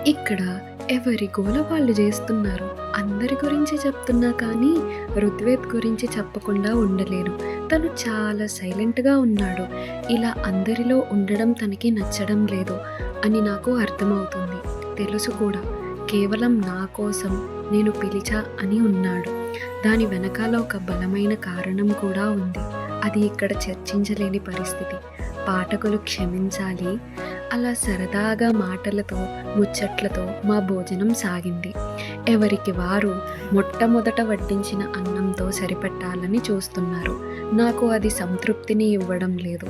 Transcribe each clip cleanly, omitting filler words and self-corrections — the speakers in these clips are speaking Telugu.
ఇక్కడ ఎవరి గోల వాళ్ళు చేస్తున్నారు. అందరి గురించి చెప్తున్నా కానీ రుత్వేద్ గురించి చెప్పకుండా ఉండలేను. తను చాలా సైలెంట్‌గా ఉన్నాడు. ఇలా అందరిలో ఉండడం తనకి నచ్చడం లేదు అని నాకు అర్థమవుతుంది. తెలుసు కూడా. కేవలం నా కోసం నేను పిలిచా అని ఉన్నాడు. దాని వెనకాల ఒక బలమైన కారణం కూడా ఉంది. అది ఇక్కడ చర్చించలేని పరిస్థితి. పాఠకులు క్షమించాలి. అలా సరదాగా మాటలతో, ముచ్చట్లతో మా భోజనం సాగింది. ఎవరికి వారు మొట్టమొదట వడ్డించిన అన్నంతో సరిపెట్టాలని చూస్తున్నారు. నాకు అది సంతృప్తిని ఇవ్వడం లేదు.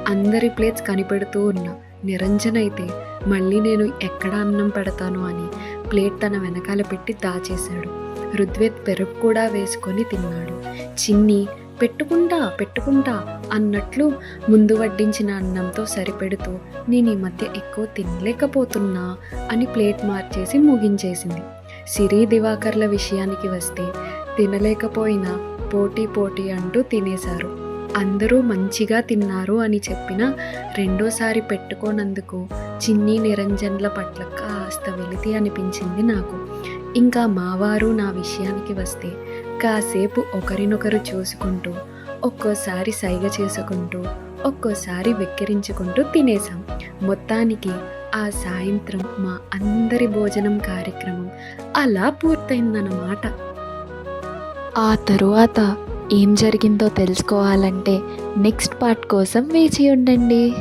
అందరి ప్లేట్స్ కనిపెడుతూ ఉన్నా. నిరంజన్ అయితే మళ్ళీ నేను ఎక్కడ అన్నం పెడతాను అని ప్లేట్ తన వెనకాల పెట్టి దాచేశాడు. రుత్వేద్ పెరుగు కూడా వేసుకొని తిన్నాడు. చిన్ని పెట్టుకుంటా అన్నట్లు ముందు వడ్డించిన అన్నంతో సరిపెడుతూ నేను ఈ మధ్య ఎక్కువ తినలేకపోతున్నా అని ప్లేట్ మార్చేసి ముగించేసింది. సిరి దివాకర్ల విషయానికి వస్తే తినలేకపోయినా పోటీ అంటూ తినేశారు. అందరూ మంచిగా తిన్నారు అని చెప్పినా రెండోసారి పెట్టుకోనందుకు చిన్ని నిరంజన్ల పట్ల కాస్త వెలితి అనిపించింది నాకు. ఇంకా మావారు నా విషయానికి వస్తే కాసేపు ఒకరినొకరు చూసుకుంటూ, ఒక్కోసారి సైగ చేసుకుంటూ, ఒక్కోసారి వెక్కిరించుకుంటూ తినేసాం. మొత్తానికి ఆ సాయంత్రం మా అందరి భోజనం కార్యక్రమం అలా పూర్తయిందన్నమాట. ఆ తరువాత ఏం జరిగిందో తెలుసుకోవాలంటే నెక్స్ట్ పార్ట్ కోసం వేచి ఉండండి.